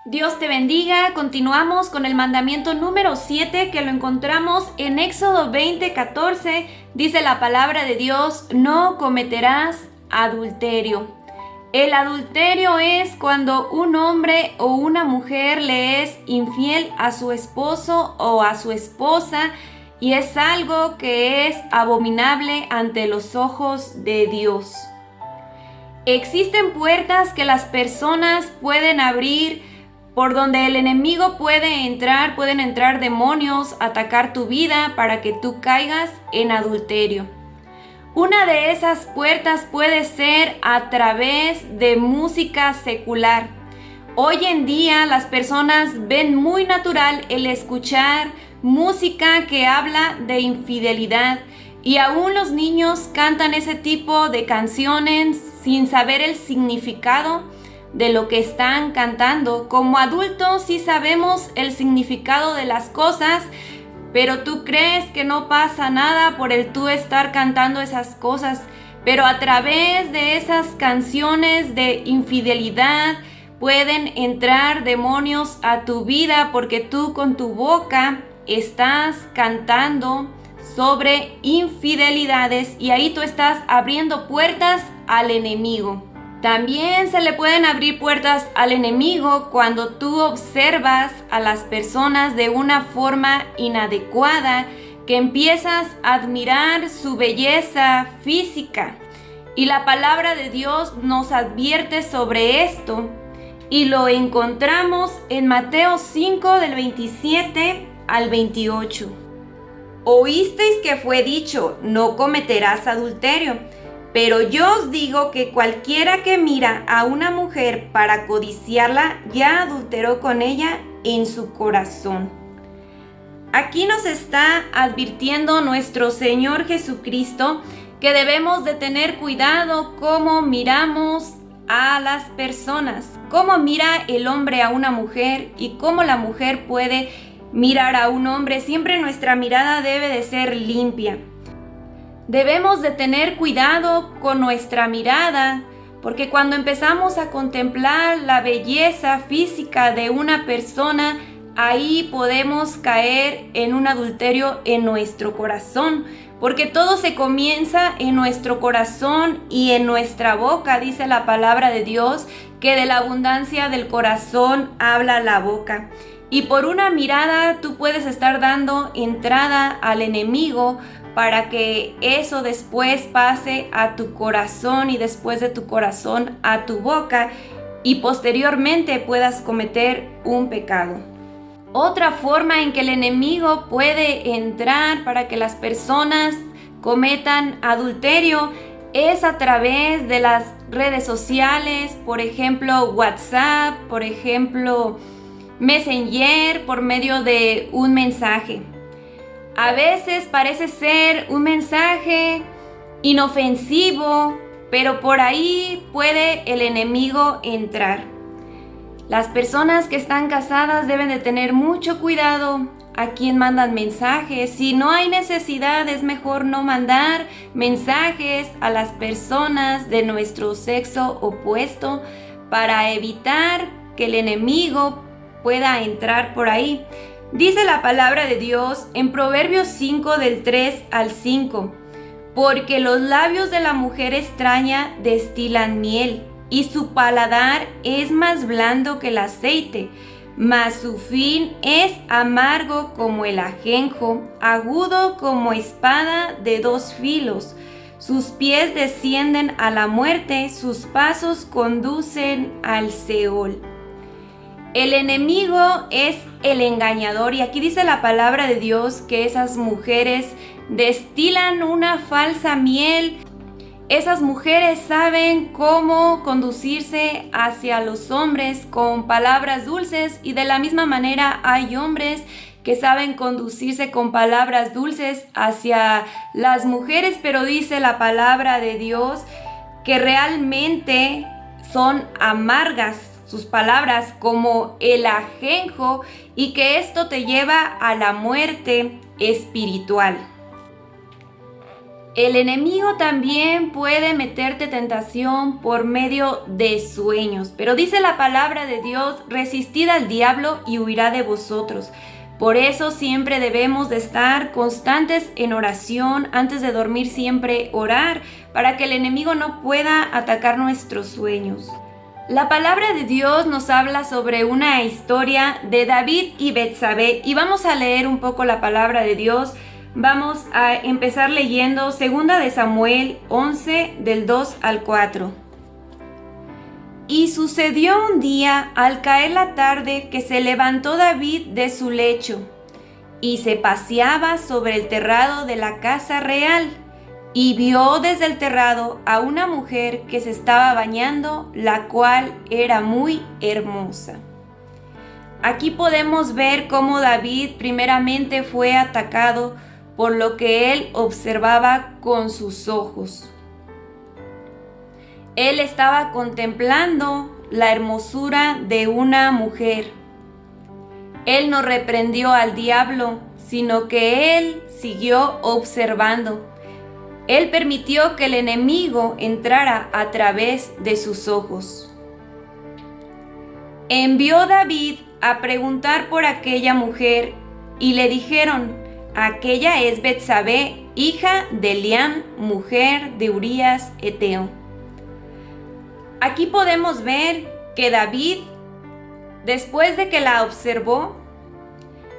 Dios te bendiga. Continuamos con el mandamiento número 7 que lo encontramos en Éxodo 20:14. Dice la palabra de Dios: no cometerás adulterio. El adulterio es cuando un hombre o una mujer le es infiel a su esposo o a su esposa, y es algo que es abominable ante los ojos de Dios. Existen puertas que las personas pueden abrir por donde el enemigo pueden entrar demonios, atacar tu vida para que tú caigas en adulterio. Una de esas puertas puede ser a través de música secular. Hoy en día las personas ven muy natural el escuchar música que habla de infidelidad, y aún los niños cantan ese tipo de canciones sin saber el significado de lo que están cantando. Como adultos sí sabemos el significado de las cosas, pero tú crees que no pasa nada por el tú estar cantando esas cosas. Pero a través de esas canciones de infidelidad pueden entrar demonios a tu vida, porque tú con tu boca estás cantando sobre infidelidades, y ahí tú estás abriendo puertas al enemigo. También se le pueden abrir puertas al enemigo cuando tú observas a las personas de una forma inadecuada, que empiezas a admirar su belleza física. Y la palabra de Dios nos advierte sobre esto, y lo encontramos en Mateo 5 del 27 al 28. Oísteis que fue dicho: no cometerás adulterio. Pero yo os digo que cualquiera que mira a una mujer para codiciarla, ya adulteró con ella en su corazón. Aquí nos está advirtiendo nuestro Señor Jesucristo que debemos de tener cuidado cómo miramos a las personas, cómo mira el hombre a una mujer y cómo la mujer puede mirar a un hombre. Siempre nuestra mirada debe de ser limpia. Debemos de tener cuidado con nuestra mirada, porque cuando empezamos a contemplar la belleza física de una persona, ahí podemos caer en un adulterio en nuestro corazón, porque todo se comienza en nuestro corazón y en nuestra boca. Dice la palabra de Dios que de la abundancia del corazón habla la boca. Y por una mirada tú puedes estar dando entrada al enemigo para que eso después pase a tu corazón, y después de tu corazón a tu boca, y posteriormente puedas cometer un pecado. Otra forma en que el enemigo puede entrar para que las personas cometan adulterio es a través de las redes sociales, por ejemplo WhatsApp, por ejemplo Messenger, por medio de un mensaje. A veces parece ser un mensaje inofensivo, pero por ahí puede el enemigo entrar. Las personas que están casadas deben de tener mucho cuidado a quién mandan mensajes. Si no hay necesidad, es mejor no mandar mensajes a las personas de nuestro sexo opuesto, para evitar que el enemigo pueda entrar por ahí. Dice la palabra de Dios en Proverbios 5 del 3 al 5: porque los labios de la mujer extraña destilan miel, y su paladar es más blando que el aceite, mas su fin es amargo como el ajenjo, agudo como espada de dos filos. Sus pies descienden a la muerte, sus pasos conducen al Seol. El enemigo es el engañador, y aquí dice la palabra de Dios que esas mujeres destilan una falsa miel. Esas mujeres saben cómo conducirse hacia los hombres con palabras dulces, y de la misma manera hay hombres que saben conducirse con palabras dulces hacia las mujeres, pero dice la palabra de Dios que realmente son amargas sus palabras como el ajenjo, y que esto te lleva a la muerte espiritual. El enemigo también puede meterte tentación por medio de sueños, pero dice la palabra de Dios: resistid al diablo y huirá de vosotros. Por eso siempre debemos de estar constantes en oración, antes de dormir siempre orar, para que el enemigo no pueda atacar nuestros sueños. La palabra de Dios nos habla sobre una historia de David y Betsabé, y vamos a leer un poco la palabra de Dios. Vamos a empezar leyendo 2 de Samuel 11, del 2 al 4. Y sucedió un día, al caer la tarde, que se levantó David de su lecho, y se paseaba sobre el terrado de la casa real, y vio desde el terrado a una mujer que se estaba bañando, la cual era muy hermosa. Aquí podemos ver cómo David primeramente fue atacado por lo que él observaba con sus ojos. Él estaba contemplando la hermosura de una mujer. Él no reprendió al diablo, sino que él siguió observando. Él permitió que el enemigo entrara a través de sus ojos. Envió David a preguntar por aquella mujer, y le dijeron: aquella es Betsabé, hija de Eliam, mujer de Urías Eteo. Aquí podemos ver que David, después de que la observó,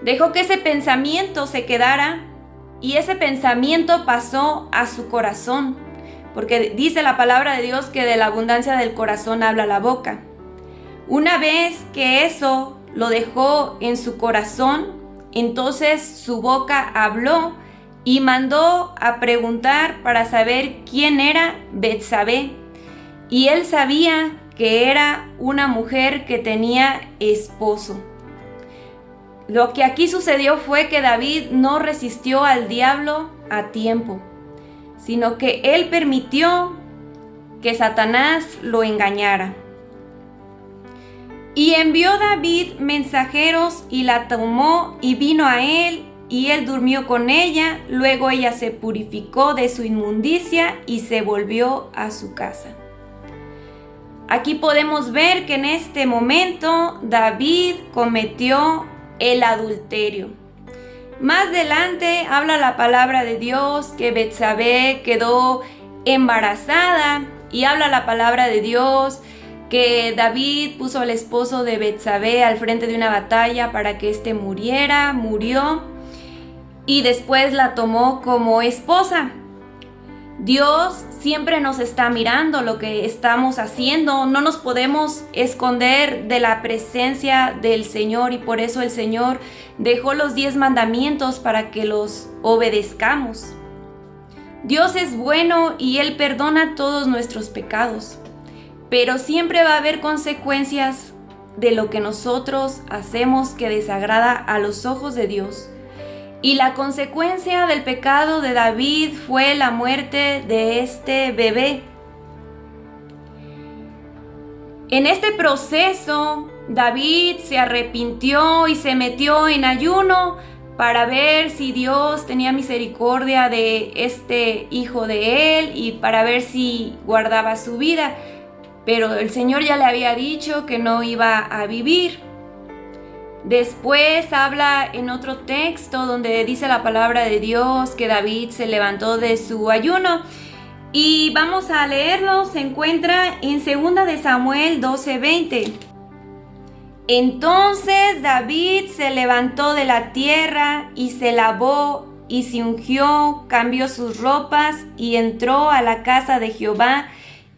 dejó que ese pensamiento se quedara, y ese pensamiento pasó a su corazón, porque dice la palabra de Dios que de la abundancia del corazón habla la boca. Una vez que eso lo dejó en su corazón, entonces su boca habló y mandó a preguntar para saber quién era Betsabé. Y él sabía que era una mujer que tenía esposo. Lo que aquí sucedió fue que David no resistió al diablo a tiempo, sino que él permitió que Satanás lo engañara. Y envió David mensajeros, y la tomó y vino a él, y él durmió con ella. Luego ella se purificó de su inmundicia y se volvió a su casa. Aquí podemos ver que en este momento David cometió el adulterio. Más adelante habla la palabra de Dios que Betsabé quedó embarazada, y habla la palabra de Dios que David puso al esposo de Betsabé al frente de una batalla para que éste muriera. Murió, y después la tomó como esposa. Dios siempre nos está mirando lo que estamos haciendo. No nos podemos esconder de la presencia del Señor, y por eso el Señor dejó los 10 mandamientos para que los obedezcamos. Dios es bueno y Él perdona todos nuestros pecados, pero siempre va a haber consecuencias de lo que nosotros hacemos que desagrada a los ojos de Dios. Y la consecuencia del pecado de David fue la muerte de este bebé. En este proceso, David se arrepintió y se metió en ayuno para ver si Dios tenía misericordia de este hijo de él y para ver si guardaba su vida. Pero el Señor ya le había dicho que no iba a vivir. Después habla en otro texto donde dice la palabra de Dios que David se levantó de su ayuno, y vamos a leerlo. Se encuentra en 2 de Samuel 12:20. Entonces David se levantó de la tierra y se lavó y se ungió, cambió sus ropas y entró a la casa de Jehová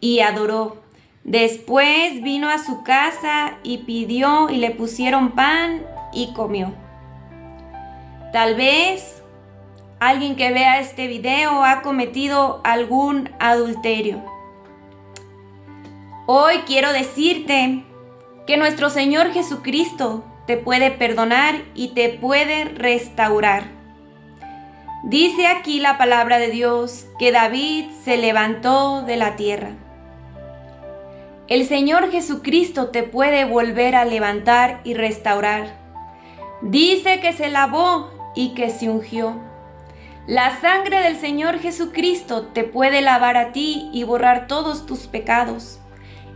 y adoró. Después vino a su casa y pidió, y le pusieron pan y comió. Tal vez alguien que vea este video ha cometido algún adulterio. Hoy quiero decirte que nuestro Señor Jesucristo te puede perdonar y te puede restaurar. Dice aquí la palabra de Dios que David se levantó de la tierra. El Señor Jesucristo te puede volver a levantar y restaurar. Dice que se lavó y que se ungió. La sangre del Señor Jesucristo te puede lavar a ti y borrar todos tus pecados.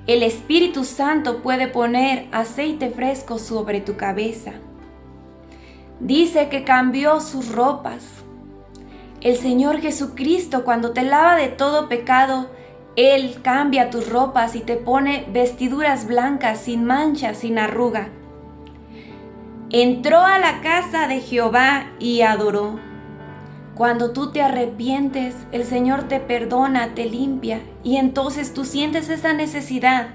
El Espíritu Santo puede poner aceite fresco sobre tu cabeza. Dice que cambió sus ropas. El Señor Jesucristo, cuando te lava de todo pecado, Él cambia tus ropas y te pone vestiduras blancas, sin mancha, sin arruga. Entró a la casa de Jehová y adoró. Cuando tú te arrepientes, el Señor te perdona, te limpia, y entonces tú sientes esa necesidad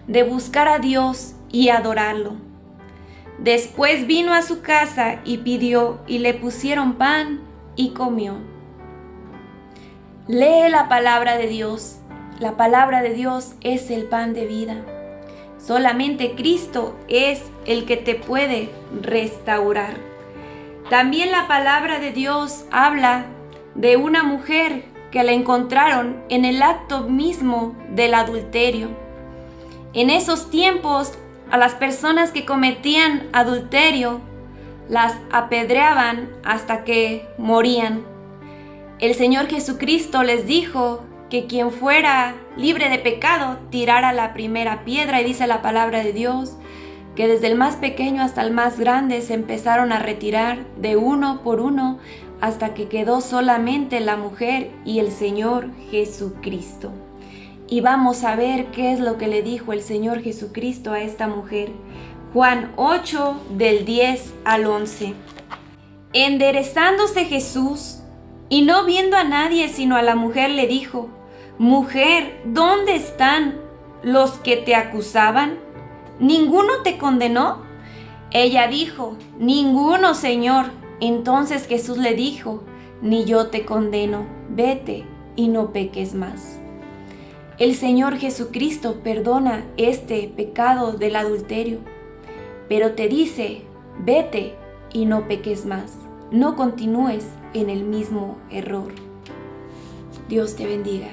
de buscar a Dios y adorarlo. Después vino a su casa y pidió, y le pusieron pan y comió. Lee la palabra de Dios. La palabra de Dios es el pan de vida. Solamente Cristo es el que te puede restaurar. También la palabra de Dios habla de una mujer que la encontraron en el acto mismo del adulterio. En esos tiempos, a las personas que cometían adulterio las apedreaban hasta que morían. El Señor Jesucristo les dijo que quien fuera libre de pecado tirara la primera piedra, y dice la palabra de Dios que desde el más pequeño hasta el más grande se empezaron a retirar de uno por uno hasta que quedó solamente la mujer y el Señor Jesucristo. Y vamos a ver qué es lo que le dijo el Señor Jesucristo a esta mujer. Juan 8, del 10 al 11. Enderezándose Jesús y no viendo a nadie sino a la mujer, le dijo: Mujer, ¿dónde están los que te acusaban? ¿Ninguno te condenó? Ella dijo: Ninguno, Señor. Entonces Jesús le dijo: Ni yo te condeno, vete y no peques más. El Señor Jesucristo perdona este pecado del adulterio, pero te dice: vete y no peques más, no continúes en el mismo error. Dios te bendiga.